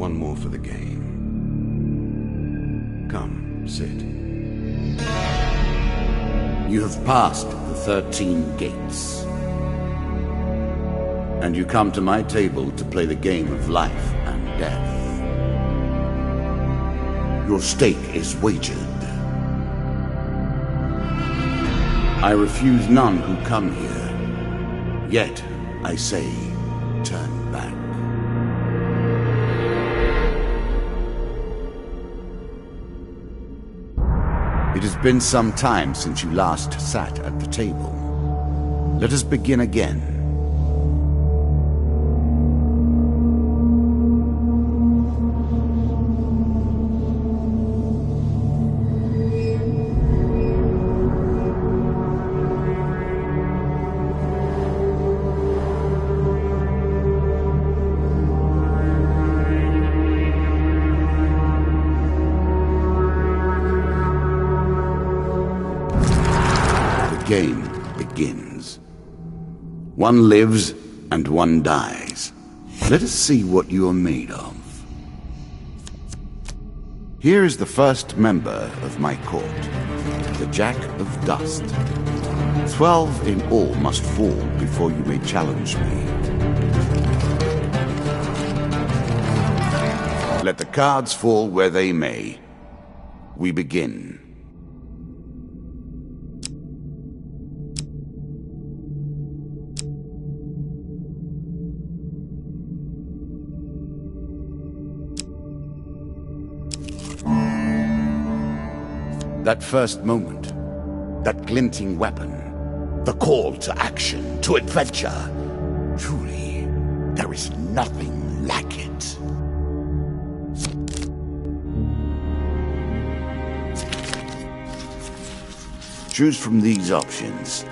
One more for the game. Come, sit. You have passed the 13 gates. And you come to my table to play the game of life and death. Your stake is wagered. I refuse none who come here. Yet, I say, turn back. It has been some time since you last sat at the table. Let us begin again. The game begins. One lives and one dies. Let us see what you are made of. Here is the first member of my court, the Jack of Dust. 12 in all must fall before you may challenge me. Let the cards fall where they may. We begin. That first moment, that glinting weapon, the call to action, to adventure. Truly, there is nothing like it. Choose from these options.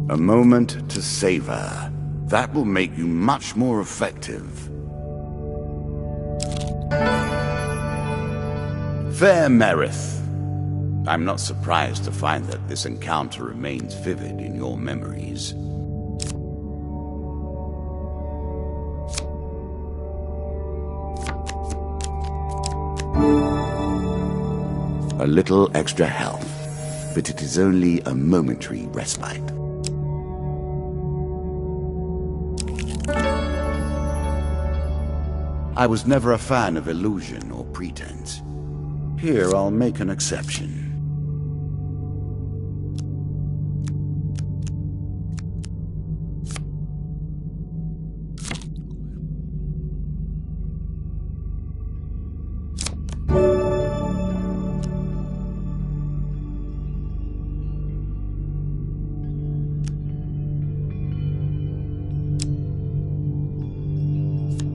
A moment to savor. That will make you much more effective. Fair Merith. I'm not surprised to find that this encounter remains vivid in your memories. A little extra health, but it is only a momentary respite. I was never a fan of illusion or pretense. Here, I'll make an exception.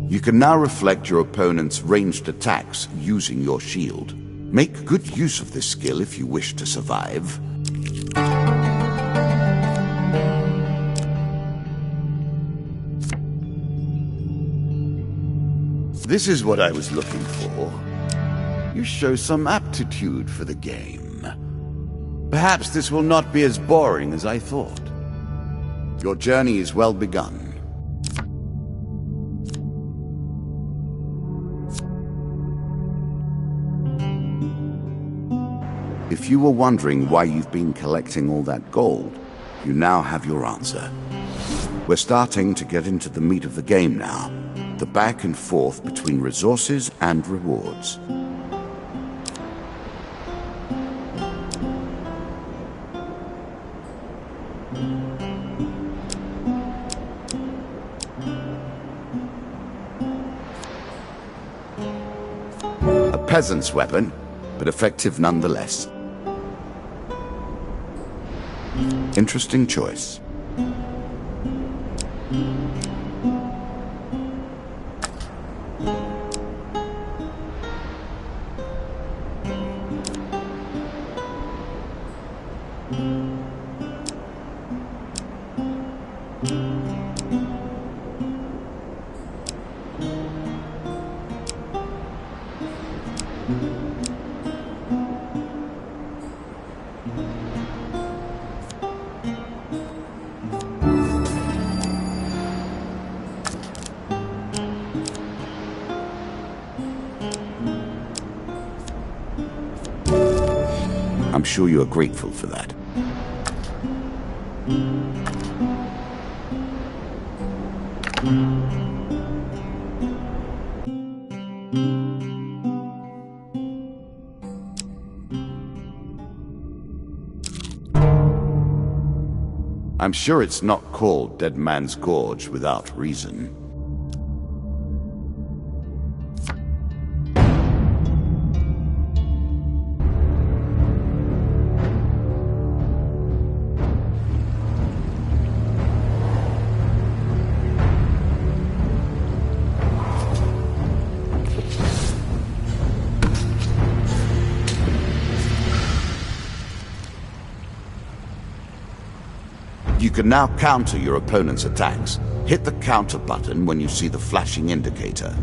You can now reflect your opponent's ranged attacks using your shield. Make good use of this skill if you wish to survive. This is what I was looking for. You show some aptitude for the game. Perhaps this will not be as boring as I thought. Your journey is well begun. If you were wondering why you've been collecting all that gold, you now have your answer. We're starting to get into the meat of the game now, the back and forth between resources and rewards. A peasant's weapon, but effective nonetheless. Interesting choice. I'm sure you are grateful for that. I'm sure it's not called Dead Man's Gorge without reason. You can now counter your opponent's attacks. Hit the counter button when you see the flashing indicator.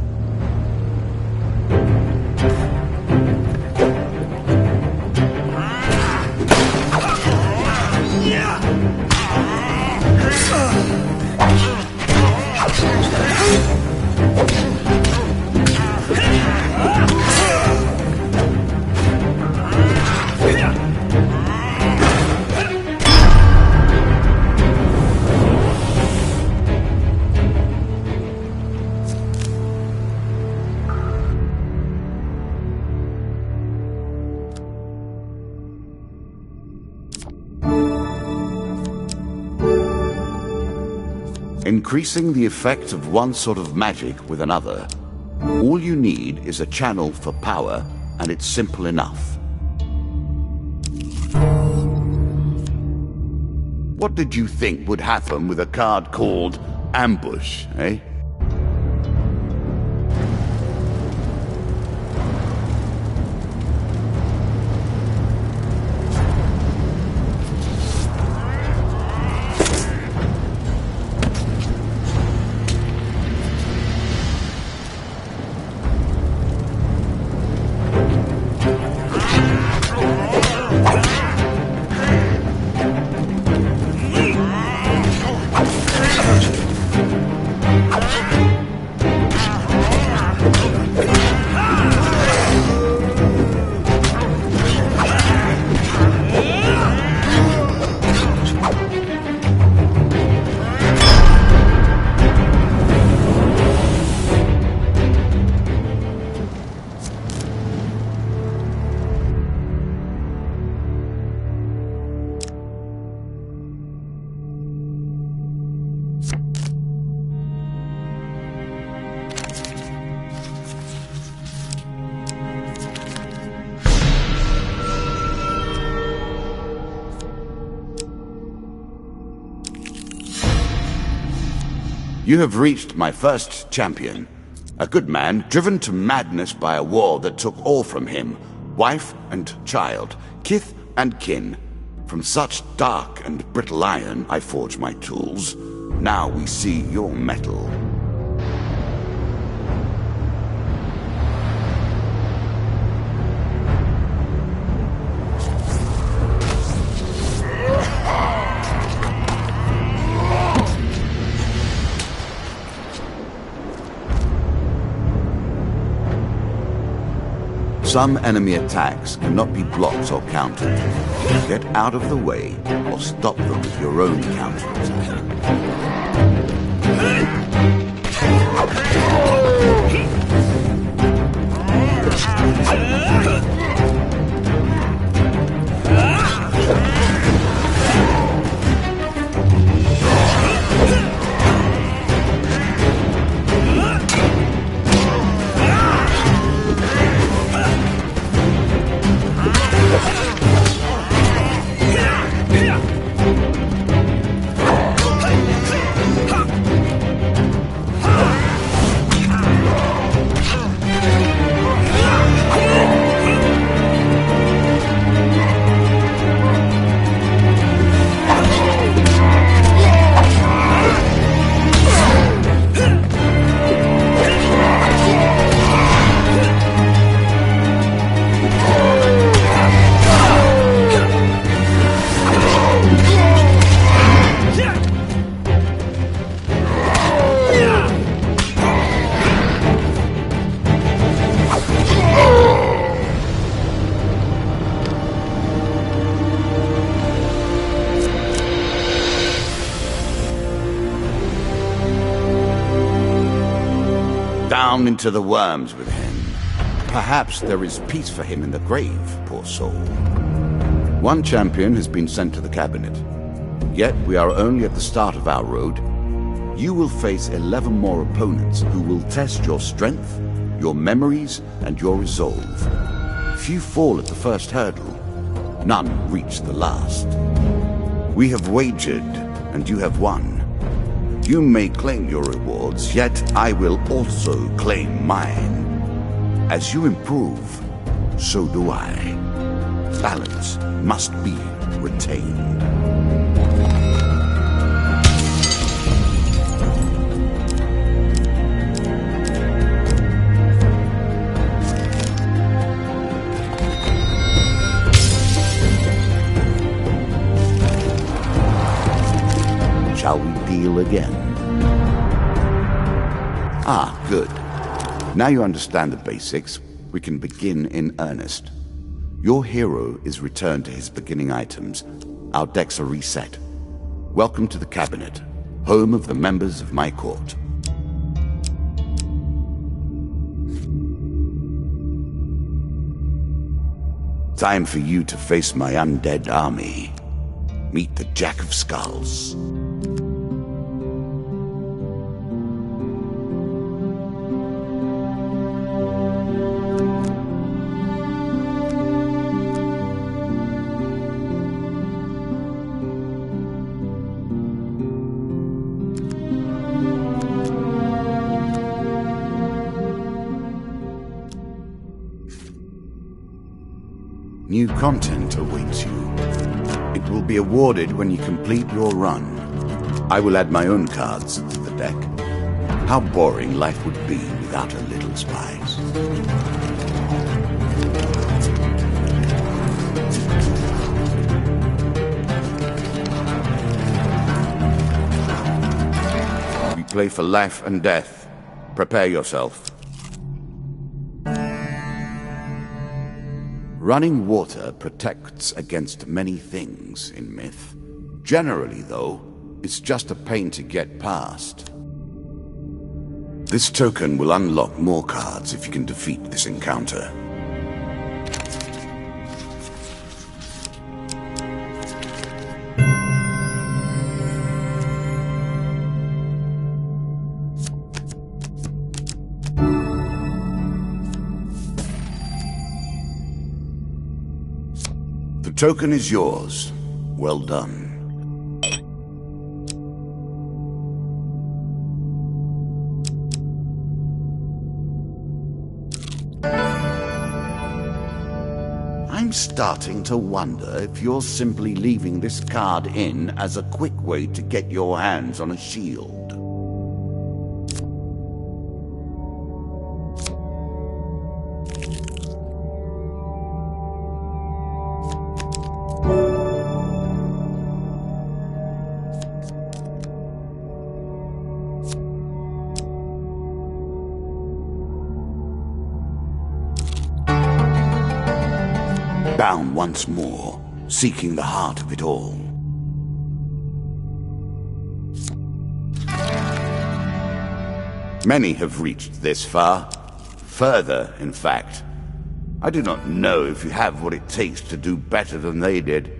Increasing the effect of one sort of magic with another. All you need is a channel for power, and it's simple enough. What did you think would happen with a card called Ambush, eh? You have reached my first champion. A good man driven to madness by a war that took all from him. Wife and child, kith and kin. From such dark and brittle iron I forge my tools. Now we see your metal. Some enemy attacks cannot be blocked or countered. Get out of the way or stop them with your own counterattack. Down into the worms with him. Perhaps there is peace for him in the grave, poor soul. One champion has been sent to the cabinet. Yet we are only at the start of our road. You will face 11 more opponents who will test your strength, your memories, and your resolve. Few fall at the first hurdle. None reach the last. We have wagered, and you have won. You may claim your rewards, yet I will also claim mine. As you improve, so do I. Balance must be retained. Shall we deal again? Ah, good. Now you understand the basics, we can begin in earnest. Your hero is returned to his beginning items. Our decks are reset. Welcome to the cabinet, home of the members of my court. Time for you to face my undead army. Meet the Jack of Skulls. New content awaits you. It will be awarded when you complete your run. I will add my own cards to the deck. How boring life would be without a little spice. We play for life and death. Prepare yourself. Running water protects against many things in myth. Generally, though, it's just a pain to get past. This token will unlock more cards if you can defeat this encounter. The token is yours. Well done. I'm starting to wonder if you're simply leaving this card in as a quick way to get your hands on a shield. Bound once more, seeking the heart of it all. Many have reached this far. Further, in fact. I do not know if you have what it takes to do better than they did.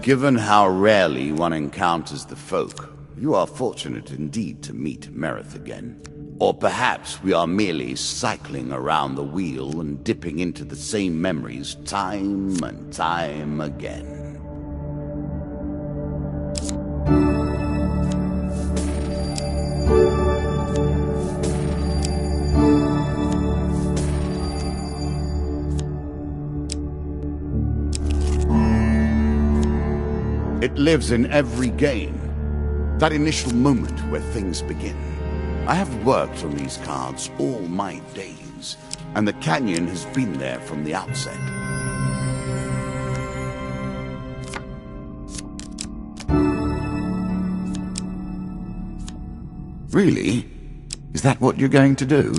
Given how rarely one encounters the folk, you are fortunate indeed to meet Merith again. Or perhaps we are merely cycling around the wheel and dipping into the same memories time and time again. lives in every game. That initial moment where things begin. I have worked on these cards all my days, and the canyon has been there from the outset. Really? Is that what you're going to do?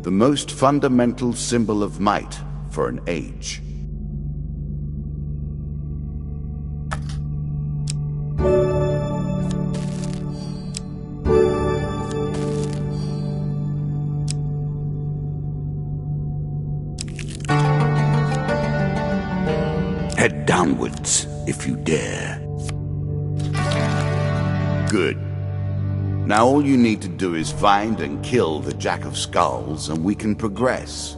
The most fundamental symbol of might for an age. Head downwards, if you dare. Good. Now all you need to do is find and kill the Jack of Skulls, and we can progress.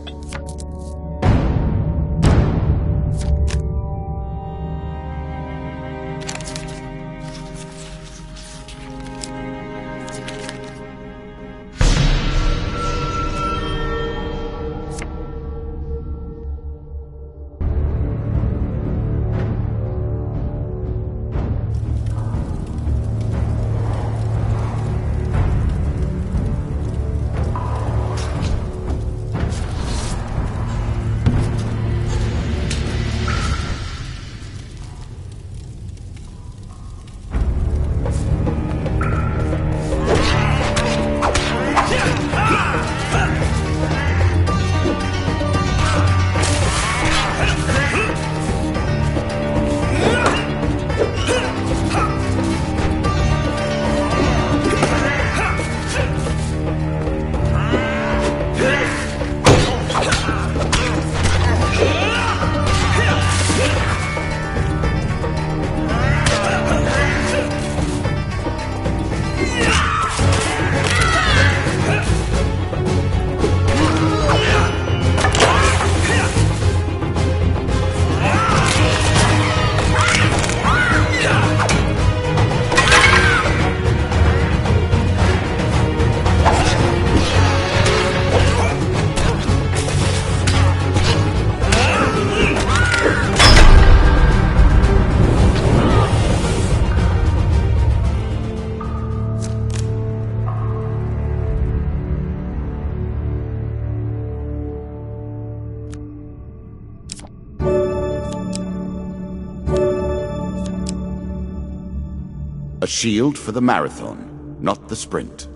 A shield for the marathon, not the sprint.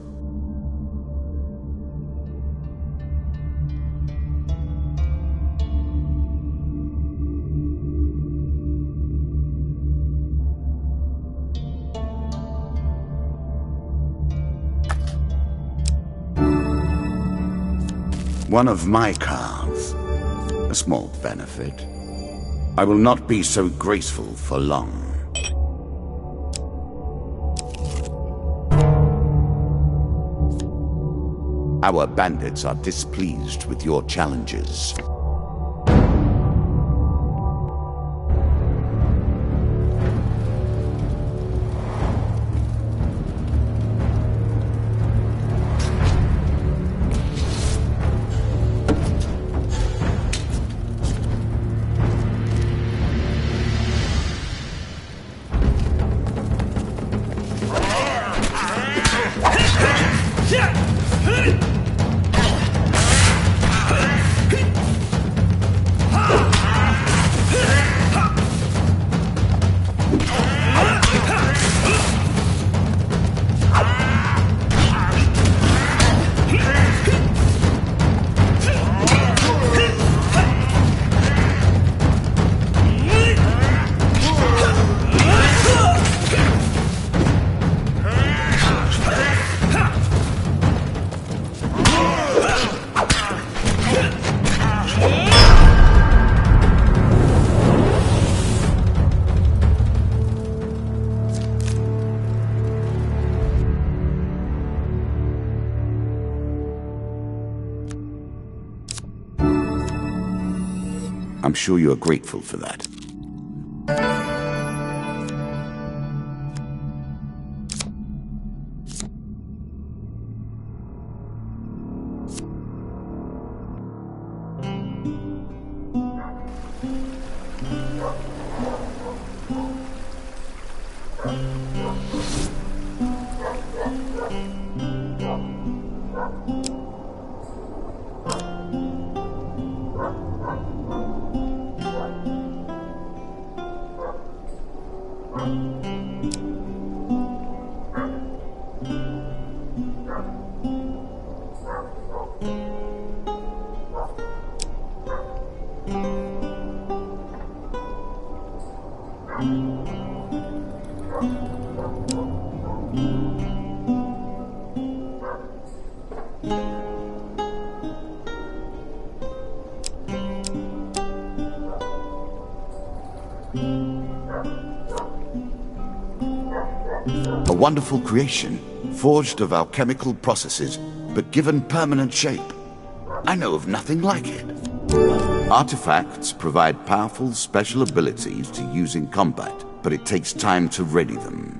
One of my cards. A small benefit. I will not be so graceful for long. Our bandits are displeased with your challenges. I'm sure you are grateful for that. A wonderful creation, forged of alchemical processes, but given permanent shape. I know of nothing like it. Artifacts provide powerful special abilities to use in combat, but it takes time to ready them.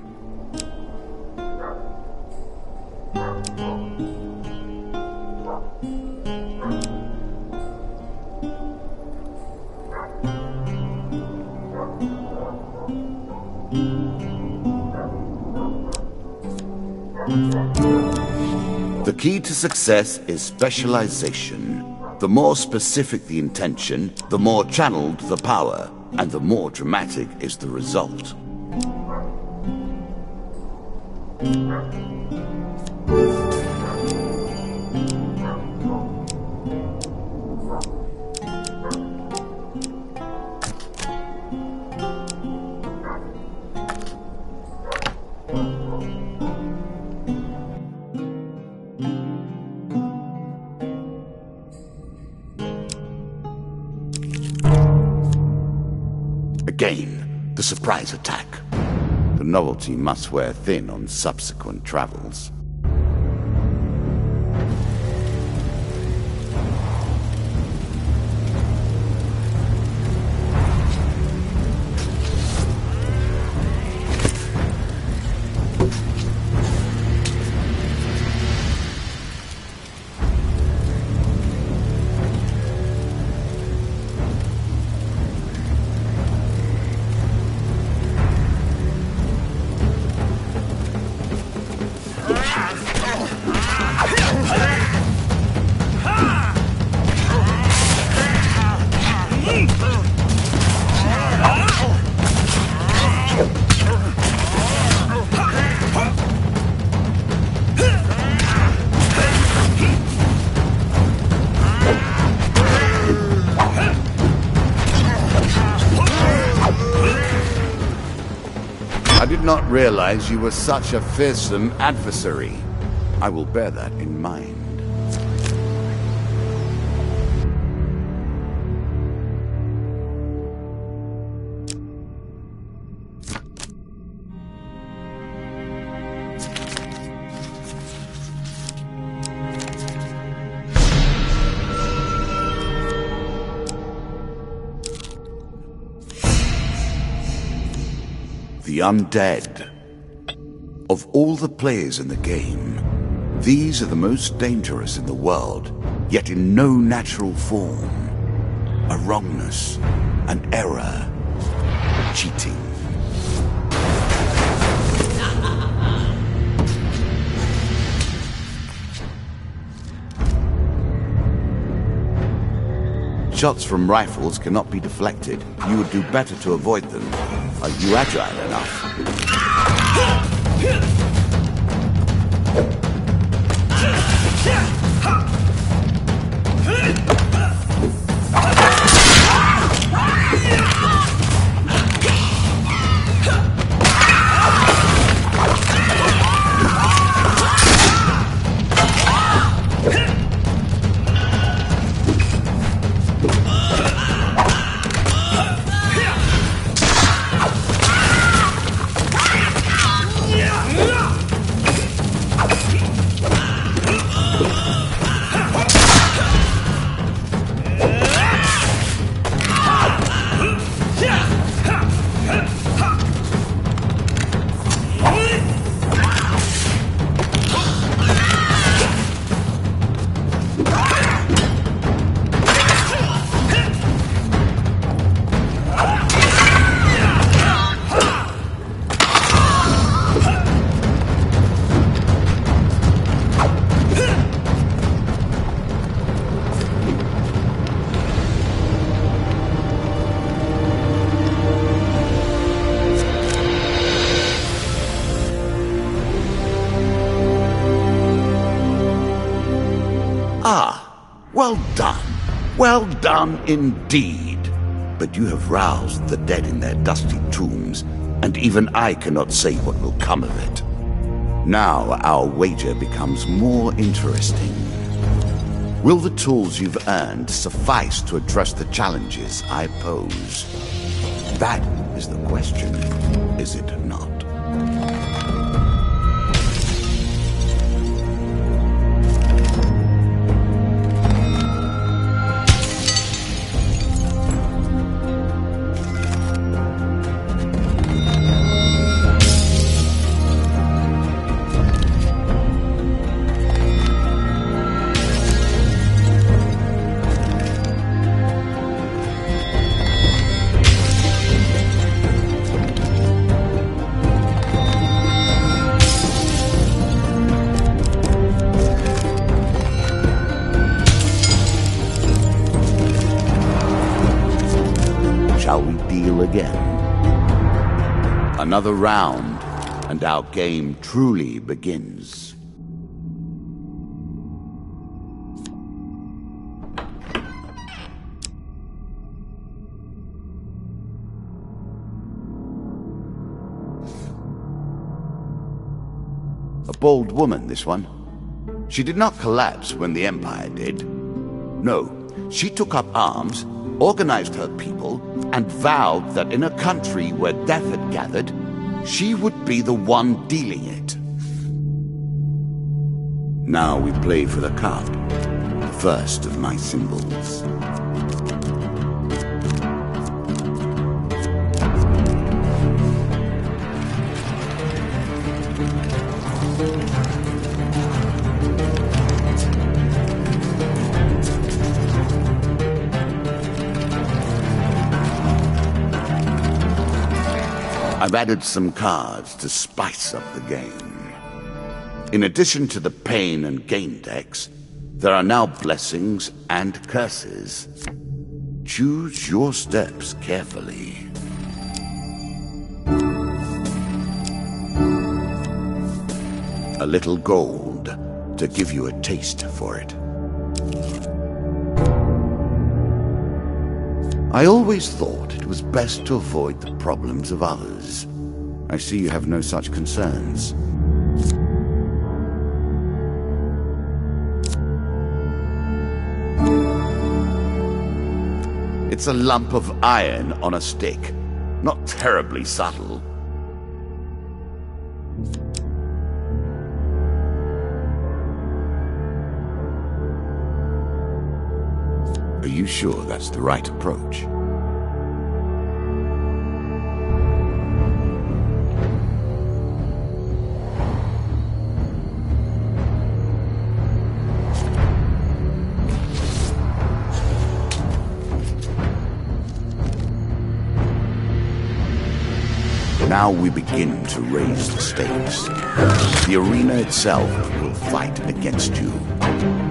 The key to success is specialization. The more specific the intention, the more channeled the power, and the more dramatic is the result. Again, the surprise attack. The novelty must wear thin on subsequent travels. I did not realize you were such a fearsome adversary. I will bear that in mind. The undead. Of all the players in the game, these are the most dangerous in the world, yet in no natural form. A wrongness, an error, cheating. Shots from rifles cannot be deflected. You would do better to avoid them. Are you agile enough? Yeah! done. Well done indeed. But you have roused the dead in their dusty tombs, and even I cannot say what will come of it. Now our wager becomes more interesting. Will the tools you've earned suffice to address the challenges I pose? That is the question, is it not? Shall we deal again? Another round, and our game truly begins. A bold woman, this one. She did not collapse when the Empire did. No, she took up arms, organized her people, and vowed that in a country where death had gathered, she would be the one dealing it. Now we play for the cup, the first of my symbols. I've added some cards to spice up the game. In addition to the pain and gain decks, there are now blessings and curses. Choose your steps carefully. A little gold to give you a taste for it. I always thought it was best to avoid the problems of others. I see you have no such concerns. It's a lump of iron on a stick. Not terribly subtle. Are you sure that's the right approach? Now we begin to raise the stakes. The arena itself will fight against you.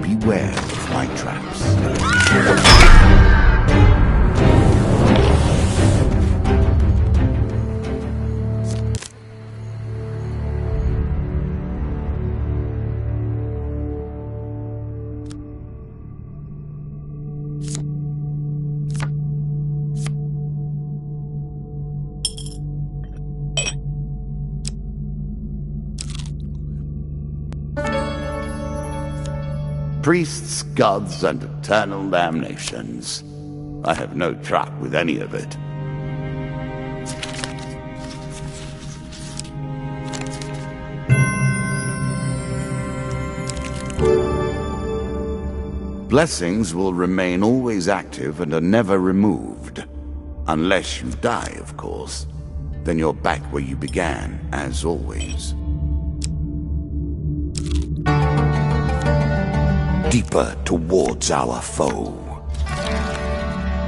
Beware of my traps. Priests, gods, and eternal damnations. I have no truck with any of it. Blessings will remain always active and are never removed. Unless you die, of course. Then you're back where you began, as always. Deeper towards our foe.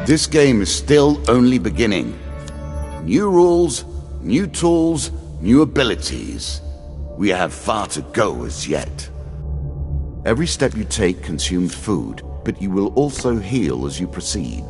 This game is still only beginning. New rules, new tools, new abilities. We have far to go as yet. Every step you take consumes food, but you will also heal as you proceed.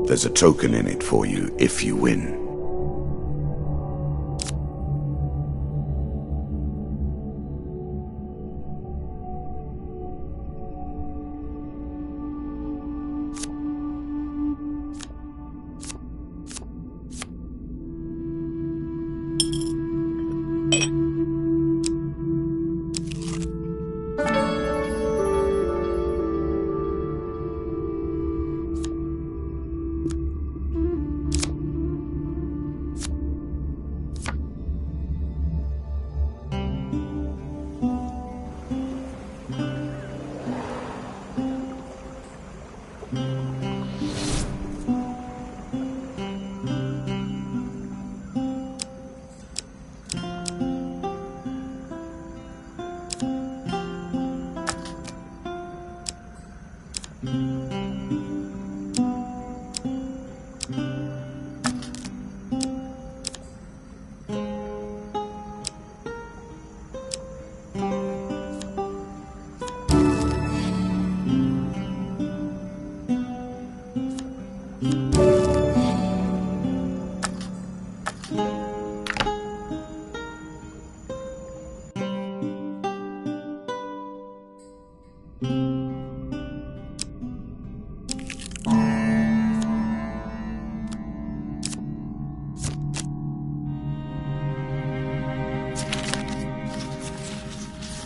There's a token in it for you if you win.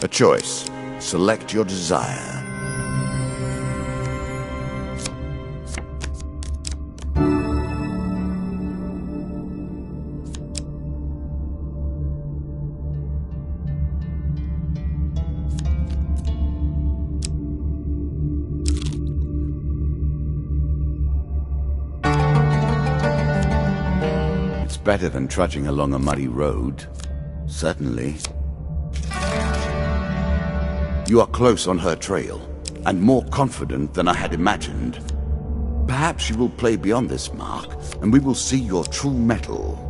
A choice. Select your desire. It's better than trudging along a muddy road. Certainly. You are close on her trail, and more confident than I had imagined. Perhaps you will play beyond this mark, and we will see your true mettle.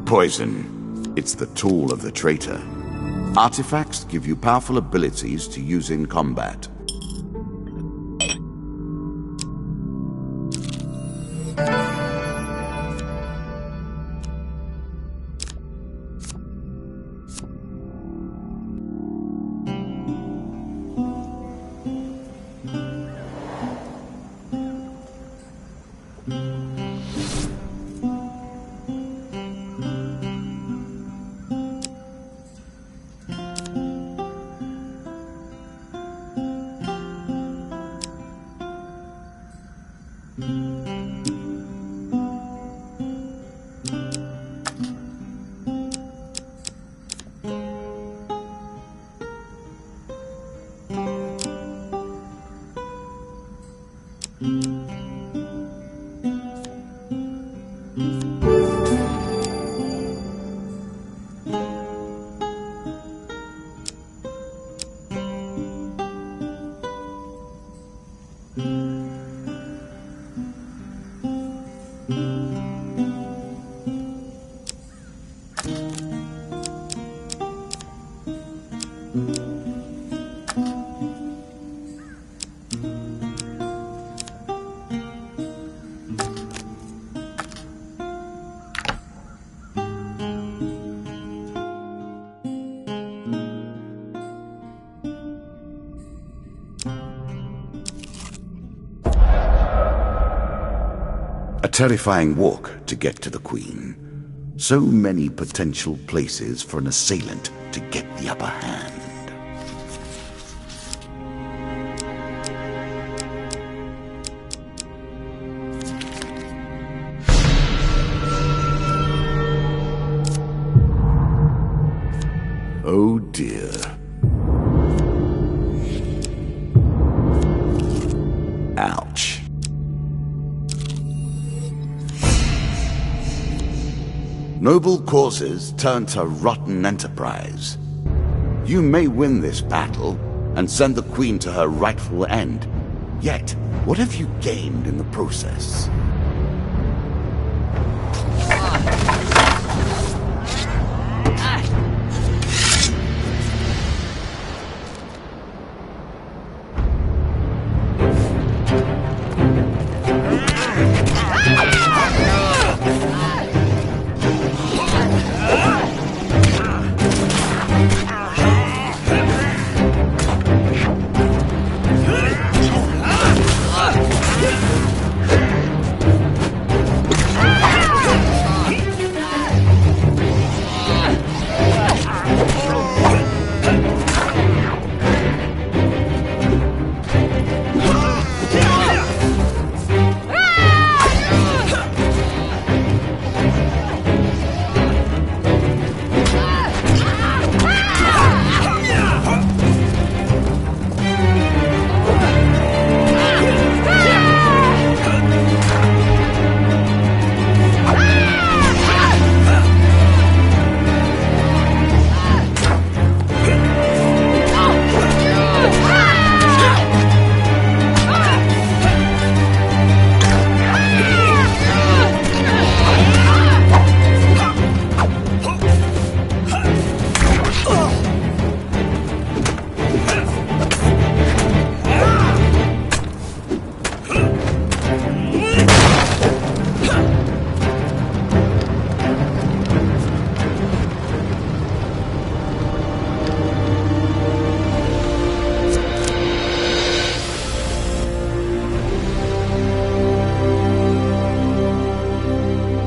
Poison. It's the tool of the traitor. Artifacts give you powerful abilities to use in combat. terrifying walk to get to the Queen. So many potential places for an assailant to get the upper hand. Oh dear. Ouch. Noble causes turn to rotten enterprise. You may win this battle and send the Queen to her rightful end. Yet, what have you gained in the process?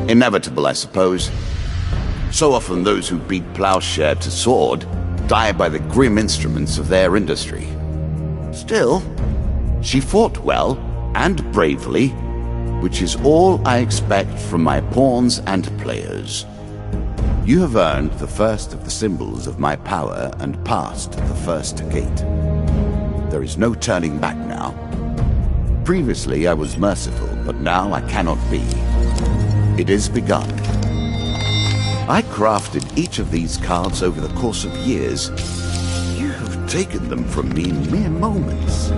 Inevitable, I suppose. So often those who beat plowshare to sword die by the grim instruments of their industry. Still, she fought well and bravely, which is all I expect from my pawns and players. You have earned the first of the symbols of my power and passed the first gate. There is no turning back now. Previously I was merciful, but now I cannot be. It is begun. I crafted each of these cards over the course of years. You have taken them from me in mere moments.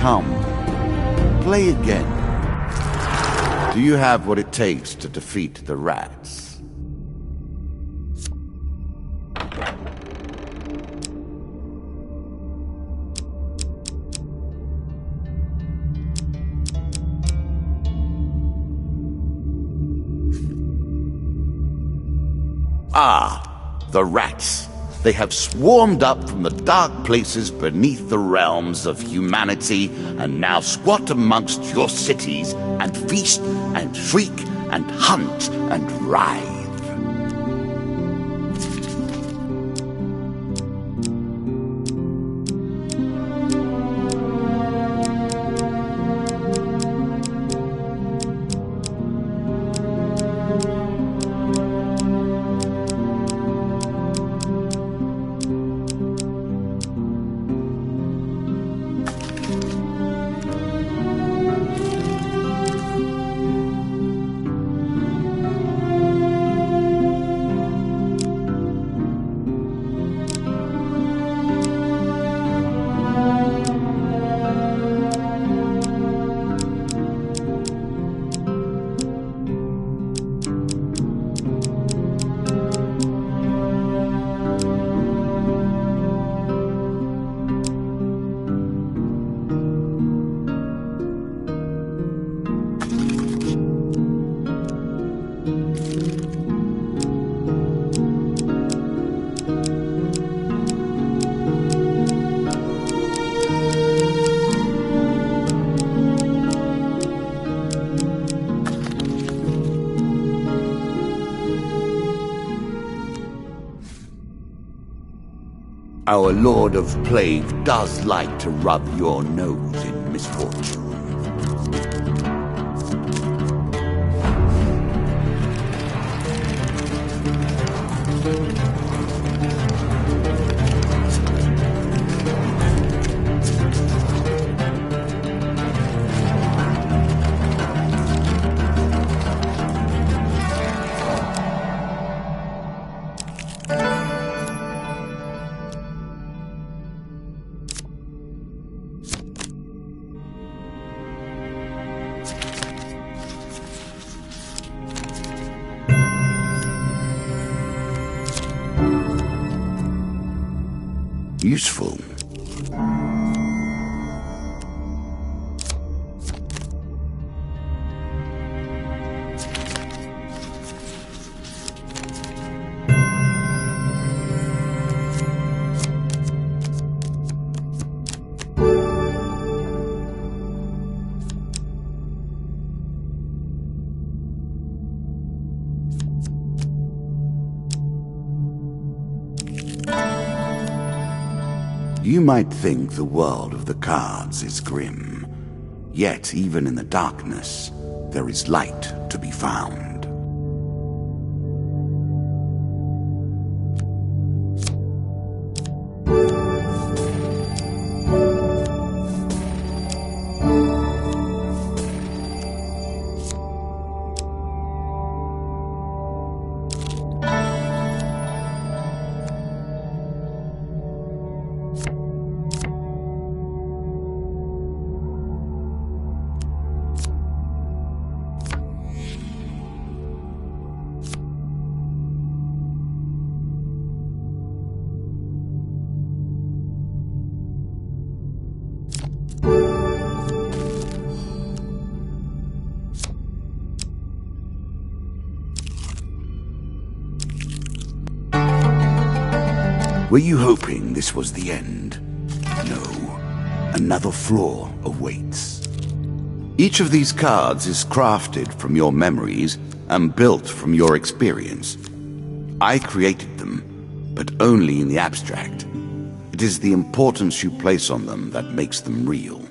Come, play again. Do you have what it takes to defeat the rats? Ah, the rats. They have swarmed up from the dark places beneath the realms of humanity and now squat amongst your cities and feast and shriek and hunt and writhe. Our Lord of Plague does like to rub your nose in misfortune. Useful. You might think the world of the cards is grim, yet even in the darkness, there is light to be found. Were you hoping this was the end? No. Another flaw awaits. Each of these cards is crafted from your memories and built from your experience. I created them, but only in the abstract. It is the importance you place on them that makes them real.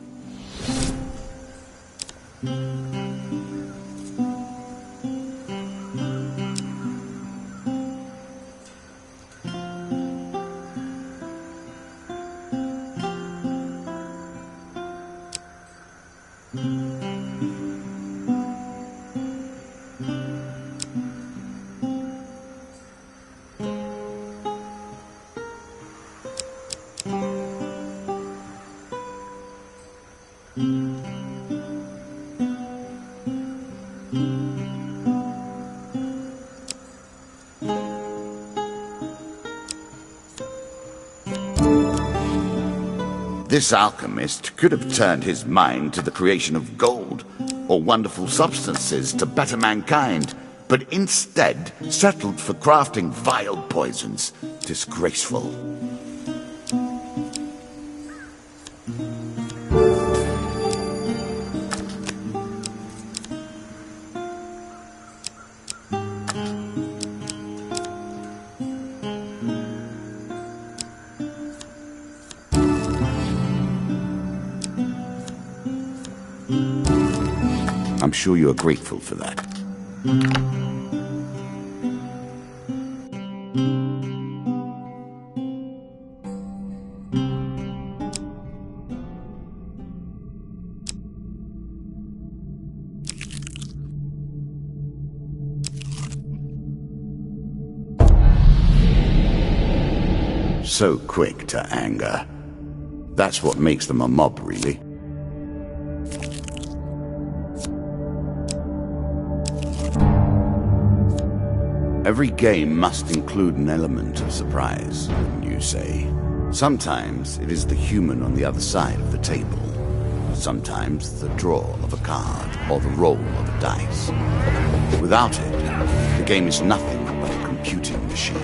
This alchemist could have turned his mind to the creation of gold or wonderful substances to better mankind, but instead settled for crafting vile poisons. Disgraceful. I'm sure you are grateful for that. So quick to anger. That's what makes them a mob, really. Every game must include an element of surprise, wouldn't you say? Sometimes it is the human on the other side of the table. Sometimes the draw of a card or the roll of a dice. Without it, the game is nothing but a computing machine.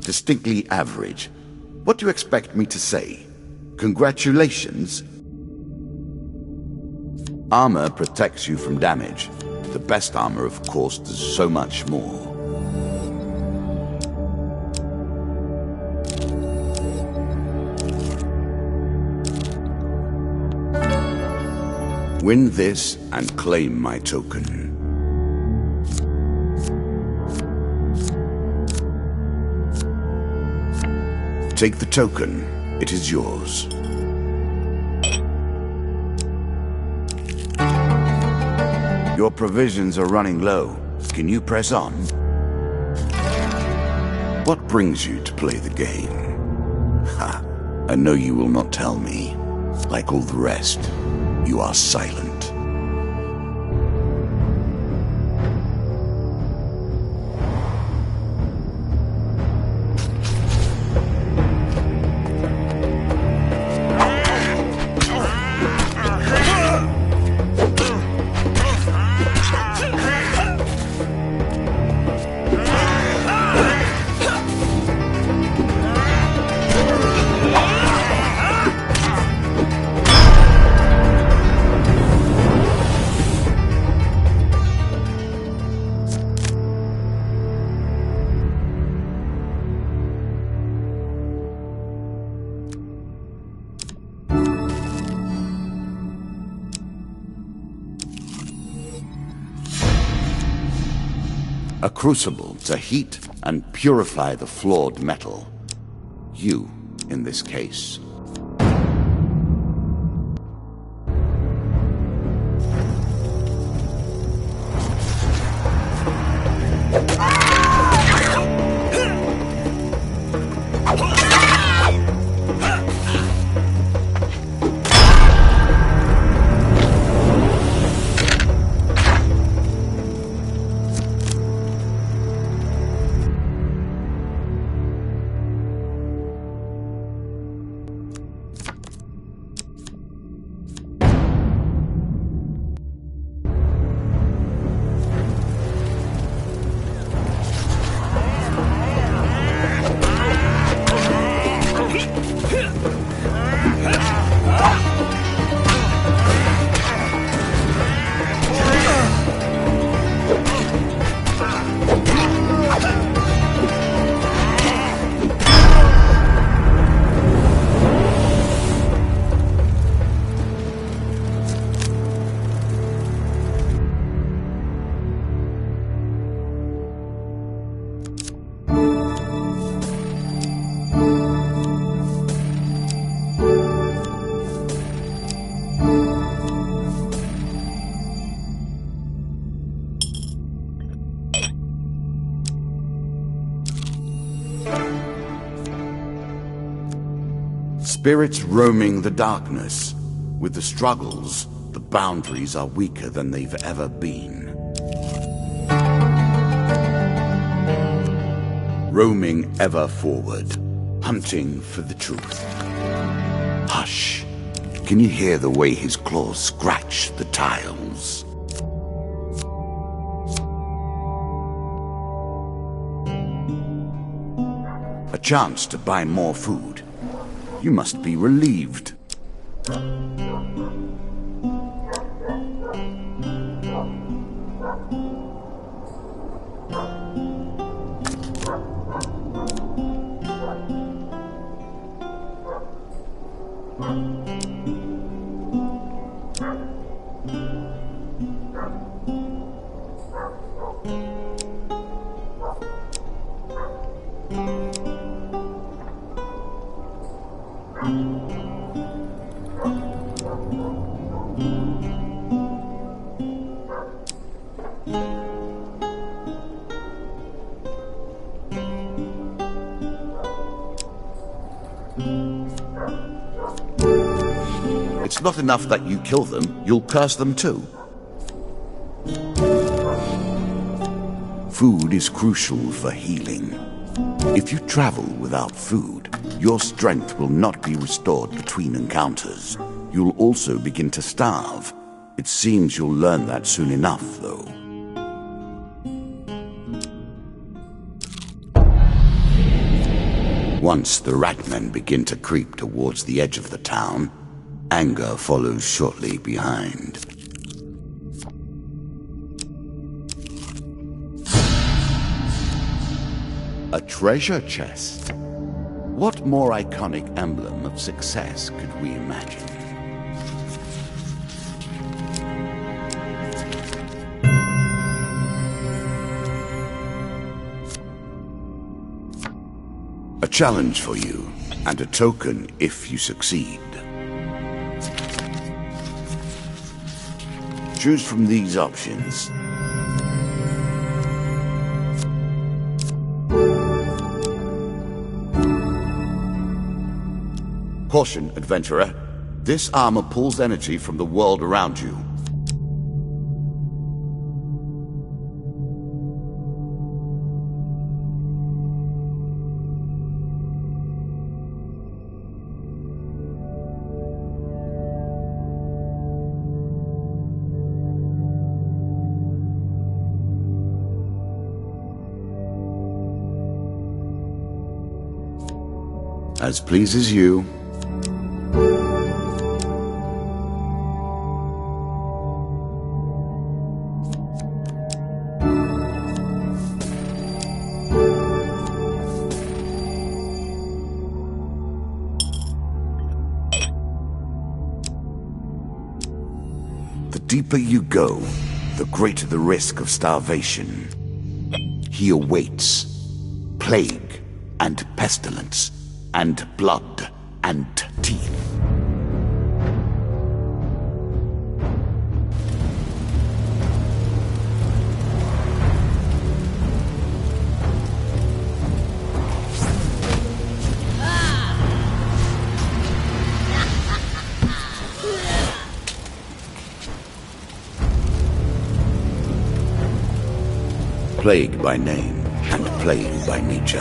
distinctly average. What do you expect me to say? Congratulations? Armor protects you from damage. The best armor, of course, does so much more. Win this and claim my token. Take the token. It is yours. Your provisions are running low. Can you press on? What brings you to play the game? Ha! I know you will not tell me. Like all the rest, you are silent. A crucible to heat and purify the flawed metal. You, in this case. Spirits roaming the darkness. With the struggles, the boundaries are weaker than they've ever been. Roaming ever forward, hunting for the truth. Hush! Can you hear the way his claws scratch the tiles? A chance to buy more food. You must be relieved. It's not enough that you kill them, you'll curse them too. Food is crucial for healing. If you travel without food, your strength will not be restored between encounters. You'll also begin to starve. It seems you'll learn that soon enough, though. Once the ratmen begin to creep towards the edge of the town, anger follows shortly behind. A treasure chest. What more iconic emblem of success could we imagine? A challenge for you, and a token if you succeed. Choose from these options. Caution, adventurer. This armor pulls energy from the world around you. As pleases you. The deeper you go, the greater the risk of starvation. He awaits plague and pestilence and blood and teeth. Plague by name and plague by nature,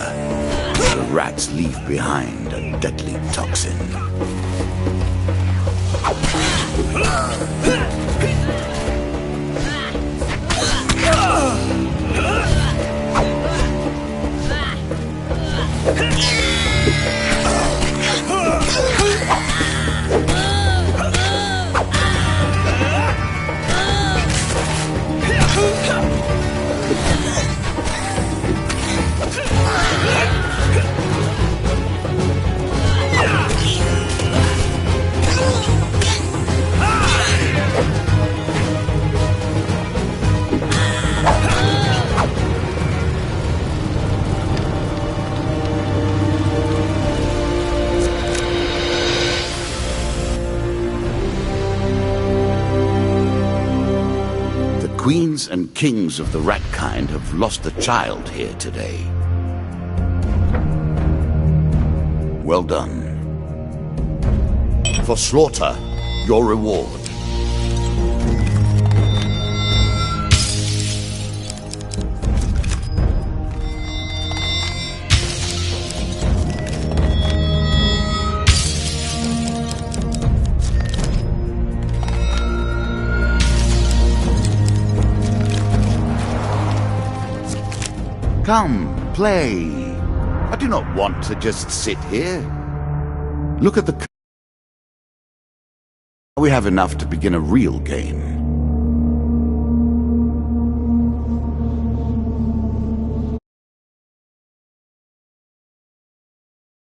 the rats leave behind a deadly toxin. Queens and kings of the rat kind have lost a child here today. Well done. For slaughter, your reward. Come, play. I do not want to just sit here. Look at the... We have enough to begin a real game.